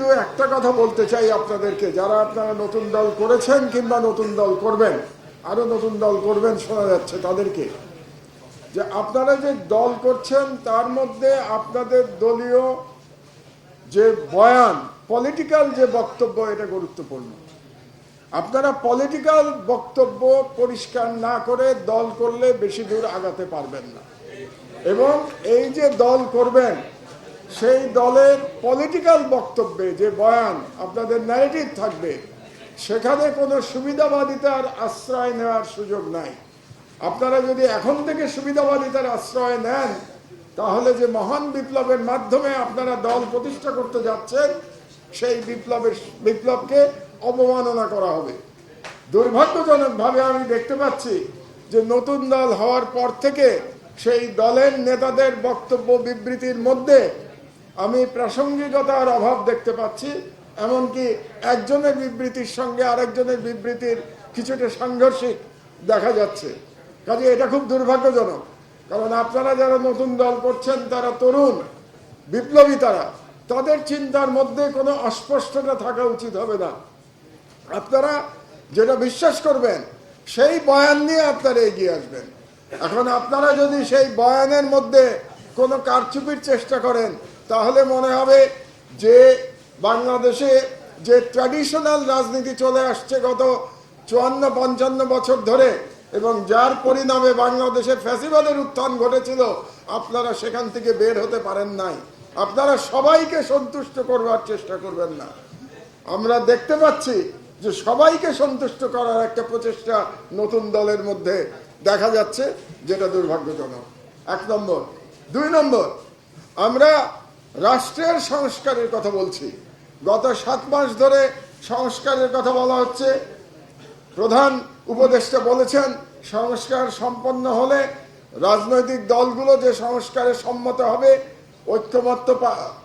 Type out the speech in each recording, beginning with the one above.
শুধু একটা কথা বলতে চাই আপনাদেরকে, যারা আপনারা নতুন দল করেছেন কিংবা নতুন দল করবেন, আরো নতুন দল করবেন শোনা যাচ্ছে, তাদেরকে যে আপনারা যে দল করছেন তার মধ্যে আপনাদের দলীয় যে বয়ান, পলিটিক্যাল যে বক্তব্য, এটা গুরুত্বপূর্ণ। আপনারা পলিটিক্যাল বক্তব্য পরিষ্কার না করে দল করলে বেশি দূর আগাতে পারবেন না। এবং এই যে দল করবেন সেই দলের পলিটিক্যাল বক্তব্যে যে বয়ান, আপনাদের ন্যারেটিভ থাকবে, সেখানে কোনো সুবিধাবাদিতার আশ্রয় নেওয়ার সুযোগ নাই। আপনারা যদি এখন থেকে সুবিধাবাদিতার আশ্রয় নেন, তাহলে যে মহান বিপ্লবের মাধ্যমে আপনারা দল প্রতিষ্ঠা করতে যাচ্ছেন, সেই বিপ্লবকে অবমাননা করা হবে। দুর্ভাগ্যজনকভাবে আমি দেখতে পাচ্ছি যে নতুন দল হওয়ার পর থেকে সেই দলের নেতাদের বক্তব্য বিবৃতির মধ্যে আমি প্রাসঙ্গিকতার অভাব দেখতে পাচ্ছি। এমনকি একজনের বিবৃতির সঙ্গে আরেকজনের বিবৃতির কিছুটা সাংঘর্ষিক দেখা যাচ্ছে। কাজে এটা খুব দুর্ভাগ্যজনক, কারণ আপনারা যারা নতুন দল করছেন তারা তরুণ বিপ্লবী, তাদের চিন্তার মধ্যে কোনো অস্পষ্টতা থাকা উচিত হবে না। আপনারা যেটা বিশ্বাস করবেন সেই বয়ান নিয়ে আপনারা এগিয়ে আসবেন। এখন আপনারা যদি সেই বয়ানের মধ্যে কোনো কারচুপির চেষ্টা করেন, তাহলে মনে হবে যে বাংলাদেশে যে ট্র্যাডিশনাল রাজনীতি চলে আসছে গত 54-55 বছর ধরে, এবং যার পরিণামে বাংলাদেশের ফ্যাসিবাদের উত্থান ঘটেছিল, আপনারা সেখান থেকে বের হতে পারেন নাই। আপনারা সবাইকে সন্তুষ্ট করবার চেষ্টা করবেন না। আমরা দেখতে পাচ্ছি যে সবাইকে সন্তুষ্ট করার একটা প্রচেষ্টা নতুন দলের মধ্যে দেখা যাচ্ছে, যেটা দুর্ভাগ্যজনক। 1 নম্বর। 2 নম্বর, আমরা রাষ্ট্রের সংস্কারের কথা বলছি। গত 7 মাস ধরে সংস্কারের কথা বলা হচ্ছে। প্রধান উপদেষ্টা বলেছেন সংস্কার সম্পন্ন হলে রাজনৈতিক দলগুলো যে সংস্কারে সম্মত হবে, ঐক্যমত্য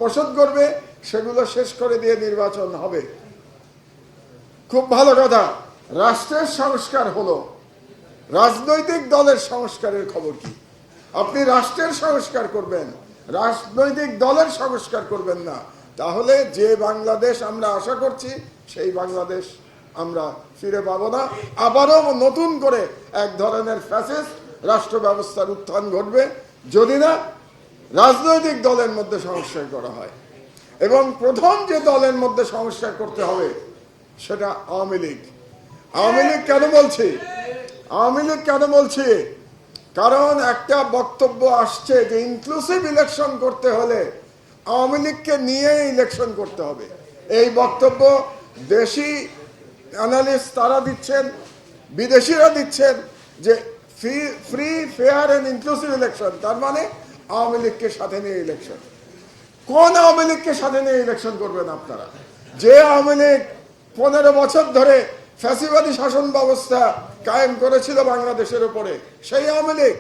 পোষণ করবে, সেগুলো শেষ করে দিয়ে নির্বাচন হবে। খুব ভালো কথা। রাষ্ট্রের সংস্কার হলো, রাজনৈতিক দলের সংস্কারের খবর কি? আপনি রাষ্ট্রের সংস্কার করবেন, রাজনৈতিক দলের সংস্কার করবেন না, তাহলে যে বাংলাদেশ আমরা আশা করছি সেই বাংলাদেশ আমরা ফিরে পাবো না। আবারও নতুন করে এক ধরনের ফ্যাসিস্ট রাষ্ট্র ব্যবস্থার উত্থান ঘটবে, যদি না রাজনৈতিক দলের মধ্যে সংস্কার করা হয়। এবং প্রথম যে দলের মধ্যে সংস্কার করতে হবে সেটা আওয়ামী লীগ। আওয়ামী লীগ কেন বলছি? আওয়ামী লীগ কেন বলছি? কারণ একটা বক্তব্য আসছে যে ইনক্লুসিভ ইলেকশন করতে হলে আওয়ামী লীগকে নিয়ে ইলেকশন করতে হবে। এই বক্তব্য দেশি অ্যানালিস্ট তারা দিচ্ছেন, বিদেশিরা দিচ্ছেন যে free fair and inclusive election, তার মানে আওয়ামী লীগকে সাথে নিয়ে ইলেকশন। কোন আওয়ামী লীগকে সাথে নিয়ে ইলেকশন করবেন আপনারা? যে আওয়ামী লীগ 15 বছর ধরে ফ্যাসিবাদী শাসন ব্যবস্থা কায়েম করেছিল বাংলাদেশের উপরে, সেই আওয়ামী লীগ।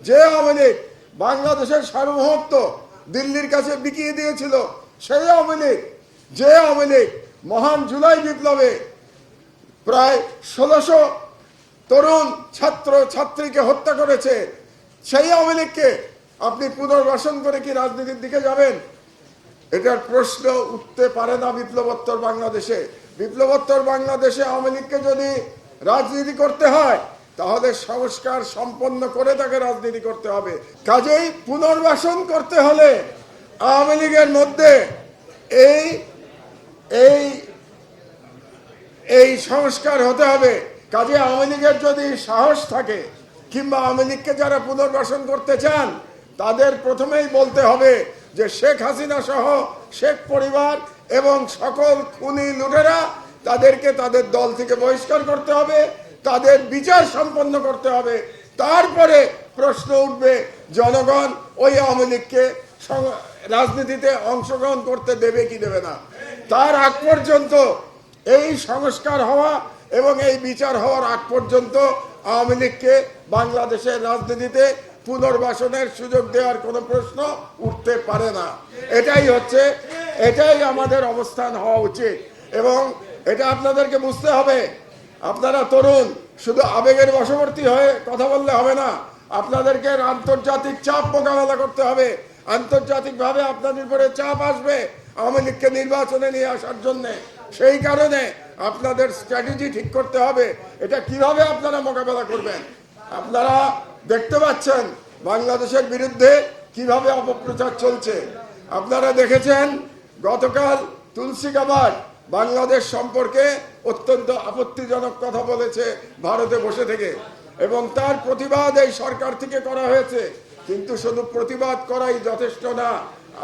যে আওয়ামী লীগ বাংলাদেশের সার্বভৌমত্ব দিল্লির কাছে বিকিয়ে দিয়েছিল, সেই আওয়ামী লীগ। যে আওয়ামী লীগ মহান জুলাই বিপ্লবে প্রায় 1600 তরুণ ছাত্র ছাত্রীকে হত্যা করেছে, সেই আওয়ামী লীগকে আপনি পুনর্বাসন করে কি রাজনীতির দিকে যাবেন? এটার প্রশ্ন উঠতে পারে না বিপ্লবোত্তর বাংলাদেশে। বিপ্লবোত্তর বাংলাদেশে আওয়ামী লীগকে যদি রাজনীতি করতে হয়, তাহলে সংস্কার সম্পন্ন করে তাকে রাজনীতি করতে হবে। কাজেই পুনর্বাসন করতে হলে আওয়ামী লীগের মধ্যে এই সংস্কার হতে হবে। কাজে আওয়ামী লীগের যদি সাহস থাকে, কিংবা আওয়ামী লীগকে যারা পুনর্বাসন করতে চান, তাদের প্রথমেই বলতে হবে যে শেখ হাসিনা সহ শেখ পরিবার এবং সকল খুনি লুটেরা, তাদেরকে তাদের দল থেকে বহিষ্কার করতে হবে, তাদের বিচার সম্পন্ন করতে হবে। তারপরে প্রশ্ন উঠবে জনগণ ওই আওয়ামী লীগকে রাজনীতিতে অংশগ্রহণ করতে দেবে কি দেবে না। তার আগ পর্যন্ত এই সংস্কার হওয়া এবং এই বিচার হওয়ার আগ পর্যন্ত আওয়ামী লীগকে বাংলাদেশের রাজনীতিতে পুনর্বাসনের সুযোগ দেওয়ার কোনো প্রশ্ন উঠতে পারে না। এটাই আমাদের অবস্থান হওয়া উচিত। এবং এটা আপনাদেরকে বুঝতে হবে। আপনারা তরুণ, শুধু আবেগের বশবর্তী হয়ে কথা বললে হবে না। আপনাদেরকে আন্তর্জাতিক চাপ মোকাবেলা করতে হবে। আন্তর্জাতিকভাবে আপনাদের উপরে চাপ আসবে, আওয়ামী লীগকে নির্বাচনে নিয়ে আসার জন্য। সেই কারণে আপনাদের স্ট্র্যাটেজি ঠিক করতে হবে, এটা কিভাবে আপনারা মোকাবেলা করবেন। আপনারা দেখতে পাচ্ছেন বাংলাদেশের বিরুদ্ধে কিভাবে অপপ্রচার চলছে। আপনারা দেখেছেন গতকাল তুলসী গাবার্ড বাংলাদেশ সম্পর্কে অত্যন্ত আপত্তিজনক কথা বলেছে ভারতে বসে থেকে, এবং তার প্রতিবাদ এই সরকার থেকে করা হয়েছে। কিন্তু শুধু প্রতিবাদ করাই যথেষ্ট না,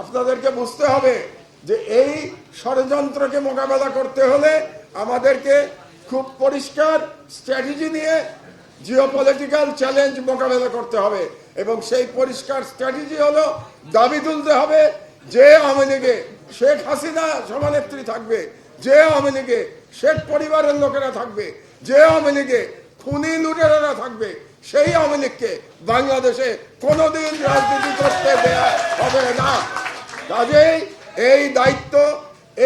আপনাদেরকে বুঝতে হবে যে এই ষড়যন্ত্রকে মোকাবেলা করতে হলে আমাদেরকে খুব পরিষ্কার স্ট্র্যাটেজি নিয়ে জিওপলিটিক্যাল চ্যালেঞ্জ মোকাবেলা করতে হবে। এবং সেই পরিষ্কার স্ট্র্যাটেজি হলো দাবি তুলতে হবে যে আওয়ামী লীগে শেখ হাসিনা সভানেত্রী থাকবে, যে আওয়ামী লীগে শেখ পরিবারের লোকেরা থাকবে, যে আওয়ামী লীগে খুনি লুটেরারা থাকবে, সেই আওয়ামী লীগকে বাংলাদেশে কোনোদিন রাজনীতি করতে দেয়া হবে না। কাজেই এই দায়িত্ব,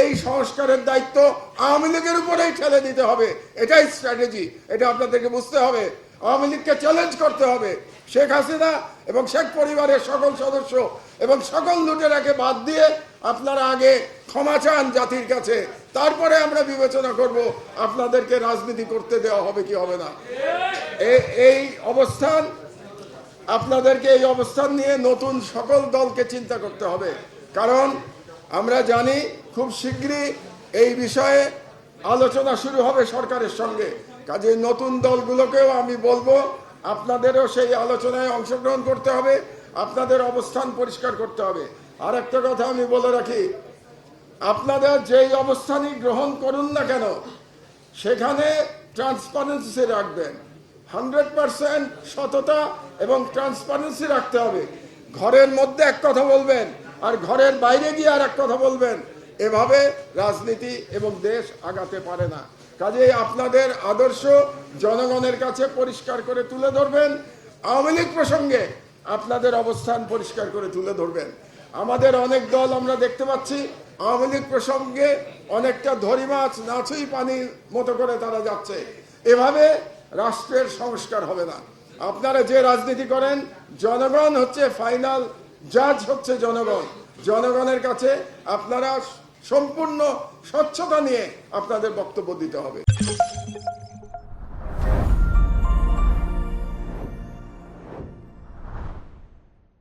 এই সংস্কারের দায়িত্ব আওয়ামী লীগের উপরেই ঠেলে দিতে হবে। এটাই স্ট্র্যাটেজি, এটা আপনাদেরকে বুঝতে হবে। আওয়ামী লীগকে চ্যালেঞ্জ করতে হবে। শেখ হাসিনা এবং শেখ পরিবারের সকল সদস্য এবং সকল লুটেরাকে বাদ দিয়ে আপনারা আগে ক্ষমা চান জাতির কাছে, তারপরে আমরা বিবেচনা করব আপনাদেরকে রাজনীতি করতে দেওয়া হবে কি হবে না। এই অবস্থান, আপনাদেরকে এই অবস্থান নিয়ে নতুন সকল দলকে চিন্তা করতে হবে। কারণ আমরা জানি খুব শীঘ্রই এই বিষয়ে আলোচনা শুরু হবে সরকারের সঙ্গে। কাজে নতুন দলগুলোকেও আমি বলবো আপনাদেরও সেই আলোচনায় অংশগ্রহণ করতে হবে, আপনাদের অবস্থান পরিষ্কার করতে হবে। আর একটা কথা আমি বলে রাখি, আপনাদের যেই অবস্থানই গ্রহণ করুন না কেন সেখানে ট্রান্সপারেন্সি রাখবেন, 100% সততা এবং ট্রান্সপারেন্সি রাখতে হবে। ঘরের মধ্যে এক কথা বলবেন আর ঘরের বাইরে গিয়ে আর এক কথা বলবেন, এভাবে রাজনীতি এবং দেশ আগাতে পারে না। কাজেই আপনাদের আদর্শ জনগণের কাছে পরিষ্কার করে তুলে ধরবেন। আওয়ামী লীগ প্রসঙ্গে আপনাদের অবস্থান পরিষ্কার করে তুলে ধরবেন। আমাদের অনেক দল আমরা দেখতে পাচ্ছি আওয়ামী লীগ প্রসঙ্গে অনেকটা ধরি মাছ নাচুই পানির মতো করে তারা যাচ্ছে। এভাবে রাষ্ট্রের সংস্কার হবে না। আপনারা যে রাজনীতি করেন, জনগণ হচ্ছে ফাইনাল জাজ, হচ্ছে জনগণ। জনগণের কাছে আপনারা সম্পূর্ণ স্বচ্ছতা নিয়ে আপনাদের বক্তব্য দিতে হবে।